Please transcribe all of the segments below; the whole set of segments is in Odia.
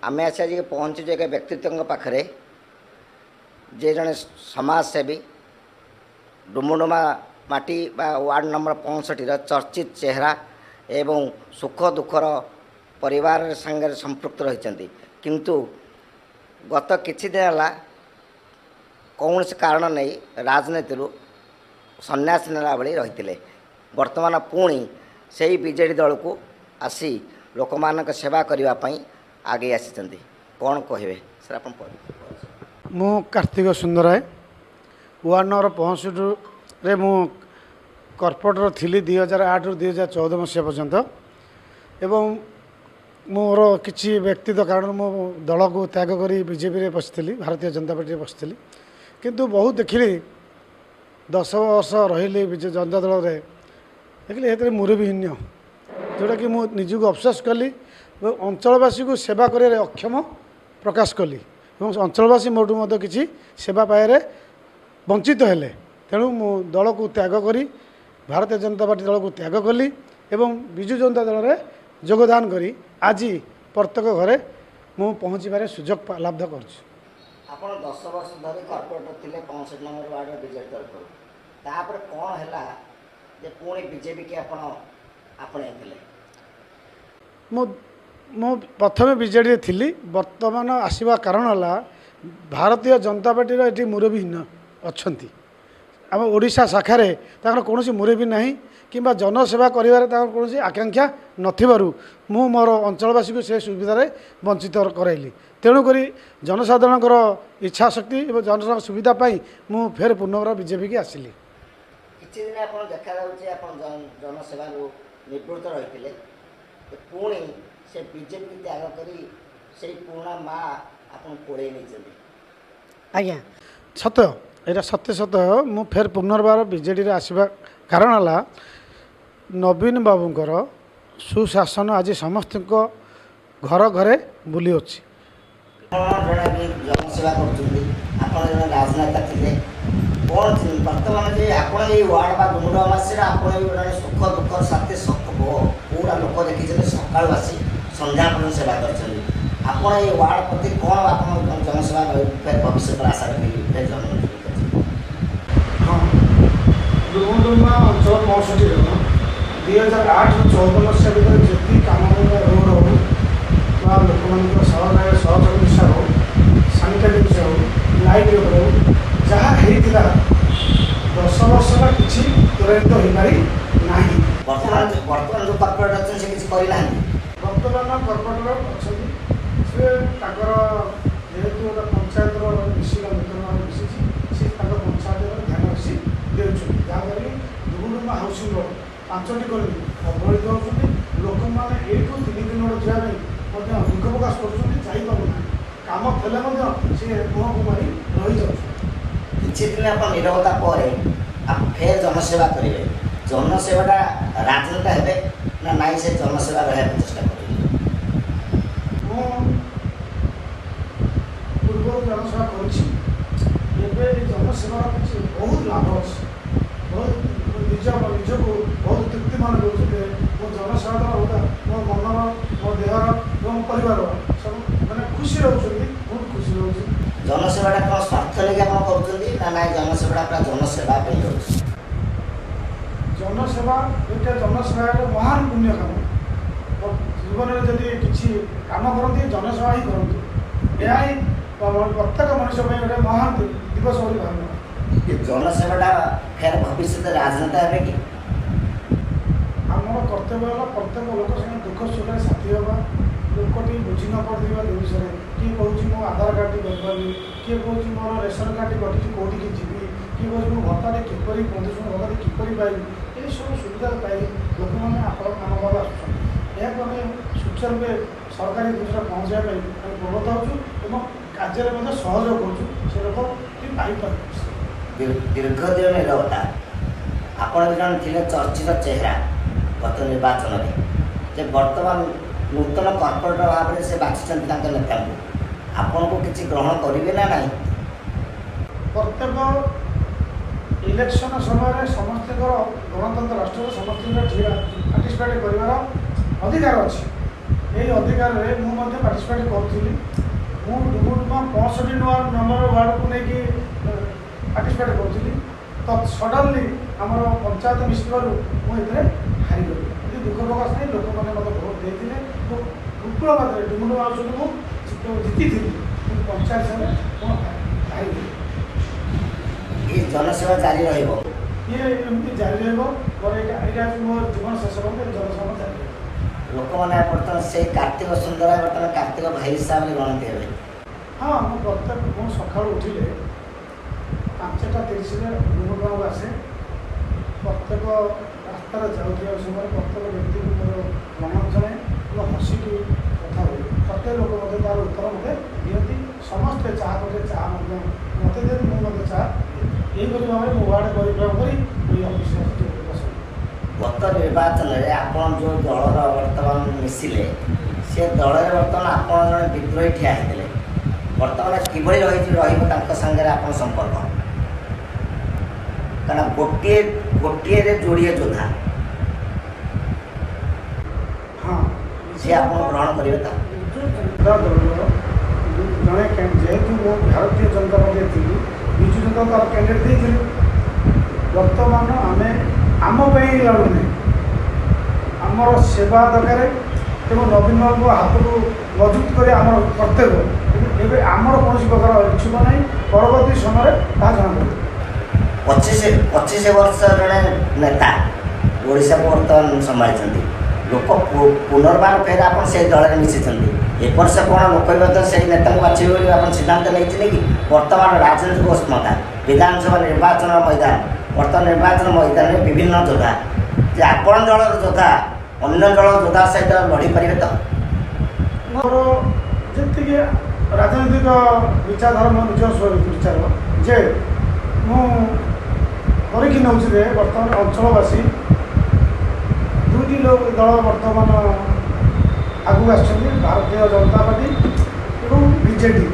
आम आज पहुँचु एक व्यक्तित्व पाखे जे जड़े समाजसेवी डुमुडुमा माटी वार्ड नंबर 65 चर्चित चेहरा एवं सुख दुखर परिवार संगे संपृक्त रही किंतु गत किछि दिन है कौन से कारण नहीं राजनीति सन्यास नेला भली रही वर्तमान पुणी से बीजेडी दल को आसी लोक मान सेवा करने आगे आसी कौन कहे सर आप मु कार्तिक सुंदराय वार्ड नंबर 65 मु कॉर्पोरेटर थी 2008 रु 2014 मसीहा पर्यंत एवं मोर किसी व्यक्तिगत कारण मो दल को त्याग करी बीजेपी रे बसती भारतीय जनता पार्टी बसती किंतु बहुत देखिली 10 वर्ष रही विजय जनता दल में देखिए ये मुरबीहीन्य जोटा कि मुझे निजी को अफसोस कली अंचलवासी को सेवा कर अक्षम प्रकाश कली अंचलवासी मोटू मत किसी सेवा पाए वंचित हेले तेणु मु दल को त्याग करी भारतीय जनता पार्टी दल को त्याग कली एवं विजु जनता दल में योगदान करी आज प्रत्येक घरे मु पहुँचबार सुजोग लाभ कर 10 वर्ष धरी कॉर्पोरेटर थिले 65 नंबर वार्ड बीजेपी तरफ तापर कौन है जे पुणी बीजेपी के आपणे मु प्रथम बीजेडी थी वर्तमान आसवा कारण है भारतीय जनता पार्टी ये मुरबीहीन अच्छा आम ओडिशा शाखार कौन मुरबी ना कि जनसेवा कर कौन आकांक्षा नथिबारु मु मोर अंचलवासी को से सुविधार वंचित कराइली तेणुक जनसाधारण इच्छा शक्ति और जनसाधारण सुविधापी मु फेर पुनर्बार बीजेपी की आसिली किछि दिन आप देखा जनसेवा निवृत्त रही पुणी से बीजेपी त्याग करी से पुराना माँ आपन कोड़े नहीं आज्ञा सत यहाँ सत्य सत मु फेर पुनर्बार बीजेडी आसवा कारण है नवीन बाबूंकर सुशासन आज समस्त घर घरे बुली अच्छी जनसेवा कर राजनेता थे कौन बर्तमान जे आप वार्ड बा डुमुडुमा मासी आप सुख दुख साथी पूरा लोक देखी सकाल आसी संध्या पर्यटन सेवा कर वार्ड प्रति कौन आप जनसेवा भविष्य आशा रखी हाँ डुमुडुमा अंचल 65 2008 रु 14 मसीहा भर जी कम रोड हो लोक मान सहयोग विषय हो सानिटारी विषय हो लाइट हो जहाँ होता 10 वर्ष किसी त्वरित हो पारी ना वर्तमान जो कॉर्पोरेट अच्छे से किसी करना वर्तमान कॉर्पोरेटर अच्छा सी जेहेतु गोटे पंचायत मिशिका नूतन मिसी सी पंचायत ध्यान रखी देउछन जहाँद्वारा डुमुडुमा हाउसिंग रोड 5टी गली अवहेलित होती लोक मैंने यू 3 किलोमीटर जावाई दुख प्रकाश करें कम थे सी मुह को मारी रही जाऊँ किसी दिन आप निरवता पर आप फेर जनसेवा करेंगे जनसेवाटा राजनेता हे ना नाई से जनसेवा रहा चेष्टा करेंगे पूर्व जनसेवा कर जनसेवा किसी बहुत लाभ अच्छे बहुत निज को बहुत तृप्ति मान करें मो जनसेवा होता मो मनर मो देहर मो परिवार सब मैंने खुशी रोचे बहुत खुशी रोचे जनसेवाटा कौन स्वार्थ लगे आप कर ना जनसेवाटा जनसेवा जनसेवा ये जनसेवा एक महान पुण्य काम जीवन में जब किसी कम करती जनसेवा ही करते यह प्रत्येक मनुष्य गोटे महान दिवस बोली भावना जनसेवाटा फेर भविष्य राजनेता है कि आम कर्तव्य है प्रत्येक लोक संगे दुख सुख साथी हाँ लोकटी बुझी न पड़ा विषय किए कौन मो आधार कार्ड पारि किए कौन मोर रेशन कार्ड कटी कौटी की जी किए कौन मो भत्ता किपर प्रदूषण भत्ता किपर पाइबी ये सब सुविधा पाई लोक मैंने आप काम कर आम सुचारू सरकारी जिन पहुँचाई प्रबत हो कार्य सहयोग कर लोक पाइपर दीर्घ दिन निरवता आपण जन थे चर्चित चेहरा गत निर्वाचन में जे वर्तमान नूतन कॉर्पोरेटर भाव में से बाछी नेता आपन को किसी ग्रहण करेंगे ना ना प्रत्येक इलेक्शन समय समस्त गणतंत्र राष्ट्र समस्त पार्टिसिपेट कर अधिकार अच्छे এই ଅଧିକାରରେ ମୁଁ ମଧ୍ୟ ପାର୍ଟିସିପେଟ୍ କରୁଥିଲି। ମୁଁ ଡୁମୁଡୁମା 65 ନମ୍ବର ୱାର୍ଡ଼କୁ ନେଇକି ପାର୍ଟିସିପେଟ୍ କରୁଥିଲି। ତ ସଡନ୍ଲି ଆମର ପଞ୍ଚାୟତ ମିଶିବାରୁ ମୁଁ ଏଥିରେ ହାରିଗଲି। କିନ୍ତୁ ଦୁଃଖ ପ୍ରକାଶ ନାହିଁ, ଲୋକମାନେ ମୋତେ ଭୋଟ୍ ଦେଇଥିଲେ। ମୁଁ ବିପୁଳ ମାତ୍ରାରେ ଡୁମୁଡୁମା ଅଞ୍ଚଳରୁ ମୁଁ ଜିତିଥିଲି, କିନ୍ତୁ ପଞ୍ଚାୟତ ହିସାବରେ ମୁଁ ହାରିଗଲି। ଏ ଜନସେବା ଜାରି ରହିବ। ଇଏ ଏମିତି ଜାରି ରହିବ। ମୋର ଏଇଟା ମୋ ଜୀବନ ଶେଷ ପର୍ଯ୍ୟନ୍ତ ଜନସେବା ଜାରି ରହିବ। ଲୋକମାନେ ବର୍ତ୍ତମାନ ସେଇ କାର୍ତ୍ତିକ ସୁନ୍ଦର ବର୍ତ୍ତମାନ କାର୍ତ୍ତିକ ଭାଇ ହିସାବରେ ଗଣତି ହେବେ। ହଁ, ମୁଁ ସକାଳୁ ଉଠିଲେ 5:30ରେ ଡୁମୁଡୁମାକୁ ଆସେ। ପ୍ରତ୍ୟେକ ରାସ୍ତାରେ ଯାଉଥିବା ସମୟରେ ପ୍ରତ୍ୟେକ ବ୍ୟକ୍ତିକୁ ମୋର ପ୍ରଣାମ ଜଣାଏ ଏବଂ ହସିକି କଥା ହୁଏ। ପ୍ରତ୍ୟେକ ଲୋକ ମଧ୍ୟ ତା'ର ଉତ୍ତର ମୋତେ ଦିଅନ୍ତି। ସମସ୍ତେ ଚାହା କଲେ ଚାହା ମଧ୍ୟ ମୋତେ ଦିଅନ୍ତି, ମୁଁ ମଧ୍ୟ ଚାହା ଦିଏ। ଏହିପରି ଭାବରେ ମୁଁ ୱାର୍ଡ଼ ପରିକ୍ରମା କରି ଏଇ ଅଫିସରେ ଆସି ବସେ। ଗତ ନିର୍ବାଚନରେ ଆପଣ ଯେଉଁ ଦଳର ବର୍ତ୍ତମାନ ମିଶିଲେ, ସେ ଦଳରେ ବର୍ତ୍ତମାନ ଆପଣ ଜଣେ ବିଦ୍ରୋହୀ ଠିଆ ହେଇଥିଲେ। ବର୍ତ୍ତମାନ କିଭଳି ରହିବ ତାଙ୍କ ସାଙ୍ଗରେ ଆପଣ ସମ୍ପର୍କ? କାରଣ ଗୋଟିଏରେ ଯୋଡ଼ିଏ ଯୋଦ୍ଧା, ହଁ, ସିଏ ଆପଣ ଗ୍ରହଣ କରିବେ ତ? ଦଳର ଜଣେ ଯେହେତୁ ମୁଁ ଭାରତୀୟ ଜନତା ପାର୍ଟିରେ ଥିଲି, ବିଜୁ ଜନତା ଦଳ କ୍ୟାଣ୍ଡିଡେଟ୍ ଦେଇଥିଲି। ବର୍ତ୍ତମାନ ଆମେ ଆମ ପାଇଁ ଲଢ଼ୁନି, ଆମର ସେବା ଦରକାର ଏବଂ ନବୀନ ବାବୁଙ୍କ ହାତକୁ ମଜବୁତ କରି ଆମର କର୍ତ୍ତବ୍ୟ। ଏବେ ଆମର କୌଣସି ପ୍ରକାର ଇଚ୍ଛୁକ ନାହିଁ। ପରବର୍ତ୍ତୀ ସମୟରେ ତାହା ଜଣାପଡ଼ିବ। 25 ବର୍ଷ ଜଣେ ନେତା ଓଡ଼ିଶାକୁ ବର୍ତ୍ତମାନ ସମ୍ଭାଳିଛନ୍ତି। ଲୋକ ପୁନର୍ବାର ଫେର ଆପଣ ସେଇ ଦଳରେ ମିଶିଛନ୍ତି। ଏ ବର୍ଷ କ'ଣ ଲୋକ ମଧ୍ୟ ସେଇ ନେତାଙ୍କୁ ବାଛିବେ ବୋଲି ଆପଣ ସିଦ୍ଧାନ୍ତ ନେଇଥିଲେ କି? ବର୍ତ୍ତମାନ ରାଜନୈତିକ ଉଷ୍ମତା, ବିଧାନସଭା ନିର୍ବାଚନ ମଇଦାନ, ବର୍ତ୍ତମାନ ନିର୍ବାଚନ ମଇଦାନରେ ବିଭିନ୍ନ ଯୋଦ୍ଧା, ଯେ ଆପଣ ଦଳର ଯୋଦ୍ଧା ଅନ୍ୟ ଦଳ ଯୋଦ୍ଧା ସହିତ ଲଢ଼ିପାରିବେ ତ? ମୋର ଯେତିକି ରାଜନୈତିକ ବିଚାରଧାରା, ମୋ ନିଜ ବିଚାର ଯେ ମୁଁ ପରୀକ୍ଷି ନେଉଛି ଯେ ବର୍ତ୍ତମାନ ଅଞ୍ଚଳବାସୀ ଦୁଇଟି ଦଳ ବର୍ତ୍ତମାନ ଆଗକୁ ଆସିଛନ୍ତି, ଭାରତୀୟ ଜନତା ପାର୍ଟି ଏବଂ ବିଜେଡ଼ି।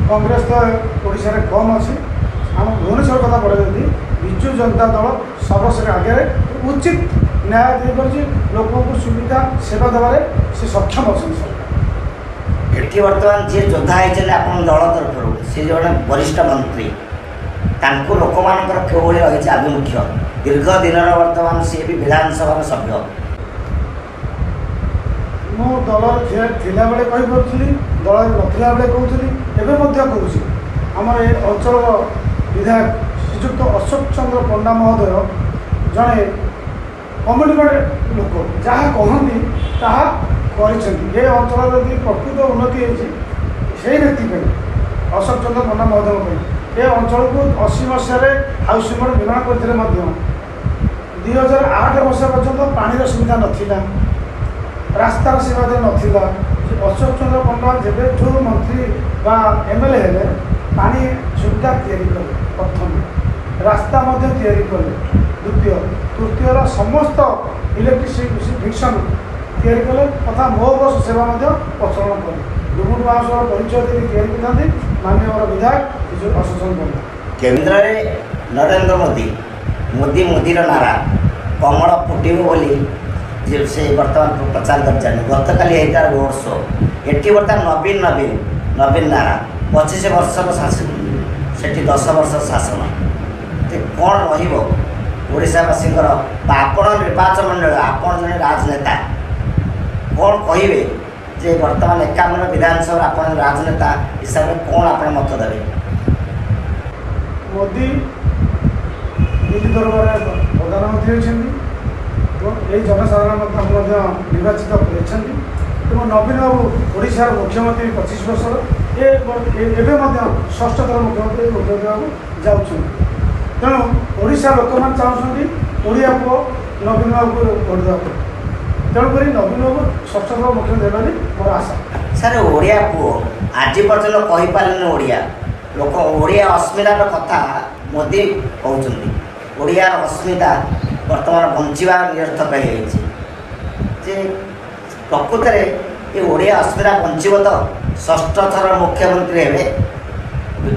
କଂଗ୍ରେସ ତ ଓଡ଼ିଶାରେ କମ୍ ଅଛି। ଆମ ଭୁବନେଶ୍ୱର କଥା ପଡ଼ିବ ଯଦି ବିଜୁ ଜନତା ଦଳ ସର୍ବଶ୍ରେଷ୍ଠ ଆଗରେ ଉଚିତ ନ୍ୟାୟ ଦେଇପାରୁଛି। ଲୋକଙ୍କୁ ସୁବିଧା ସେବା ଦେବାରେ ସେ ସକ୍ଷମ ଅଛନ୍ତି ସରକାର। ଏଠି ବର୍ତ୍ତମାନ ଯିଏ ଯୋଦ୍ଧା ହେଇଛନ୍ତି ଆପଣଙ୍କ ଦଳ ତରଫରୁ, ସେ ଜଣେ ବରିଷ୍ଠ ମନ୍ତ୍ରୀ, ତାଙ୍କୁ ଲୋକମାନଙ୍କର କେଉଁଭଳି ରହିଛି ଆଭିମୁଖ୍ୟ? ଦୀର୍ଘ ଦିନର ବର୍ତ୍ତମାନ ସିଏ ବି ବିଧାନସଭାର ସଭ୍ୟ। ମୁଁ ଦଳରେ ଥିଲାବେଳେ କହିପାରୁଥିଲି, ଦଳରେ ନଥିଲା ବେଳେ କହୁଥିଲି, ଏବେ ମଧ୍ୟ କହୁଛି। ଆମର ଏ ଅଞ୍ଚଳର ବିଧାୟକ ଶ୍ରୀଯୁକ୍ତ ଅଶୋକ ଚନ୍ଦ୍ର ପଣ୍ଡା ମହୋଦୟ ଜଣେ କମିଟମେଣ୍ଟ ଲୋକ, ଯାହା କହନ୍ତି ତାହା କରିଛନ୍ତି। ଏ ଅଞ୍ଚଳର ଯଦି ପ୍ରକୃତ ଉନ୍ନତି ହେଇଛି ସେଇ ବ୍ୟକ୍ତି ପାଇଁ, ଅଶୋକ ଚନ୍ଦ୍ର ପଣ୍ଡା ମହୋଦୟ ପାଇଁ। ଏ ଅଞ୍ଚଳକୁ 80 ମସିହାରେ ହାଉସିଂ ବୋର୍ଡ଼ ନିର୍ମାଣ କରିଥିଲେ ମଧ୍ୟ 2008 ମସିହା ପର୍ଯ୍ୟନ୍ତ ପାଣିର ସୁବିଧା ନଥିଲା, ରାସ୍ତାର ସୁବିଧା ନଥିଲା। ଅଶୋକ ଚନ୍ଦ୍ର ପଣ୍ଡା ଯେବେଠୁ ମନ୍ତ୍ରୀ ବା MLA ହେଲେ ପାଣି ସୁବିଧା ତିଆରି କଲେ, ପ୍ରଥମେ ରାସ୍ତା ମଧ୍ୟ ତିଆରି କଲେ, ଦ୍ୱିତୀୟ ତୃତୀୟର ସମସ୍ତ ଇଲେକ୍ଟ୍ରିଫିକେସନ୍ ତିଆରି କଲେ ତଥା ମୋ ବସ୍ ସେବା ମଧ୍ୟ ପ୍ରଚଳନ କଲେ। ଡୁମୁଡୁମା ଅଞ୍ଚଳର ପରିଚୟ ଦେଇକି ତିଆରି କରିଥାନ୍ତି ମାନ୍ୟବର ବିଧାୟକ ଅଶୋକ ଚନ୍ଦ୍ର ପଣ୍ଡା। କେନ୍ଦ୍ରରେ ନରେନ୍ଦ୍ର ମୋଦିର ନାରା କମଳ ଫୁଟିବ ବୋଲି ସେ ବର୍ତ୍ତମାନ ପ୍ରଚାର କରିଛନ୍ତି। ଗତକାଲି ହେଇଥିଲା ରୋଡ଼ ଶୋ। ଏଠି ବର୍ତ୍ତମାନ ନବୀନ ନାରା 25 ବର୍ଷର ଶାସନ, ସେଠି 10 ବର୍ଷ ଶାସନ। କ'ଣ ରହିବ ଓଡ଼ିଶାବାସୀଙ୍କର? ବା ଆପଣ ନିର୍ବାଚନ ମଣ୍ଡଳୀ, ଆପଣ ଜଣେ ରାଜନେତା, କ'ଣ କହିବେ ଯେ ବର୍ତ୍ତମାନ 51 ବିଧାନସଭାରେ ଆପଣ ରାଜନେତା ହିସାବରେ କ'ଣ ଆପଣ ମତ ଦେବେ? ମୋଦି ଦିଲ୍ଲୀ ଦରବାରରେ ପ୍ରଧାନମନ୍ତ୍ରୀ ହୋଇଛନ୍ତି ଏବଂ ଏହି ଜନସାଧାରଣ ତାଙ୍କୁ ମଧ୍ୟ ନିର୍ବାଚିତ କରିଛନ୍ତି ଏବଂ ନବୀନ ବାବୁ ଓଡ଼ିଶାର ମୁଖ୍ୟମନ୍ତ୍ରୀ 25 ବର୍ଷର, ଏବେ ମଧ୍ୟ 6ଠ ଥର ମୁଖ୍ୟମନ୍ତ୍ରୀ ହେବାକୁ ଯାଉଛନ୍ତି। ତେଣୁ ଓଡ଼ିଶା ଲୋକମାନେ ଚାହୁଁଛନ୍ତି ଓଡ଼ିଆ ପୁଅ ନବୀନ ବାବୁକୁ ଭୋଟ୍ ଦେବାକୁ। ତେଣୁକରି ନବୀନ ବାବୁ 6ଠ ଥର ମୁଖ୍ୟମନ୍ତ୍ରୀ ହେବେ ବୋଲି ମୋର ଆଶା। ସାର୍, ଓଡ଼ିଆ ପୁଅ ଆଜି ପର୍ଯ୍ୟନ୍ତ କହିପାରିଲେନି ଓଡ଼ିଆ ଲୋକ। ଓଡ଼ିଆ ଅସ୍ମିତାର କଥା ମୋଦି କହୁଛନ୍ତି। ଓଡ଼ିଆର ଅସ୍ମିତା ବର୍ତ୍ତମାନ ବଞ୍ଚିବା ନିରର୍ଥକ ହେଇଯାଇଛି। ଯେ ପ୍ରକୃତରେ ଏ ଓଡ଼ିଆ ଅସ୍ମିତା ବଞ୍ଚିବ ତ 6ଠ ଥର ମୁଖ୍ୟମନ୍ତ୍ରୀ ହେବେ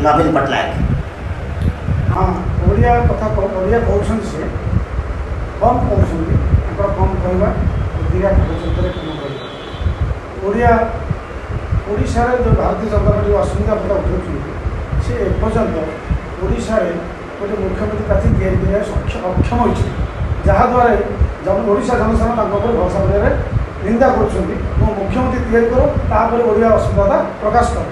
ନବୀନ ପଟ୍ଟନାୟକ। ହଁ, ଓଡ଼ିଆ କଥା ଓଡ଼ିଆ କହୁଛନ୍ତି, ସେ କମ୍ କହୁଛନ୍ତି, ତାଙ୍କର କମ୍ କହିବା ଅଧିକା ଭବିଷ୍ୟତରେ କାମ କରିବା। ଓଡ଼ିଶାରେ ଯେଉଁ ଭାରତୀୟ ଜନତା ପାର୍ଟି ଅସୁବିଧା କଥା ଉଠାଉଛନ୍ତି ସେ ଏପର୍ଯ୍ୟନ୍ତ ଓଡ଼ିଶାରେ ଗୋଟେ ମୁଖ୍ୟମନ୍ତ୍ରୀ ପ୍ରାର୍ଥୀ ତିଆରି କରିବା ଅକ୍ଷମ ହୋଇଛନ୍ତି, ଯାହାଦ୍ୱାରା ଓଡ଼ିଶା ଜନସାଧାରଣ ତାଙ୍କ ଉପରେ ଭରସା କରିବାରେ ନିନ୍ଦା କରୁଛନ୍ତି। ମୁଁ ମୁଖ୍ୟମନ୍ତ୍ରୀ ତିଆରି କର ତାପରେ ଓଡ଼ିଆ ଅସୁବିଧା ପ୍ରକାଶ କର।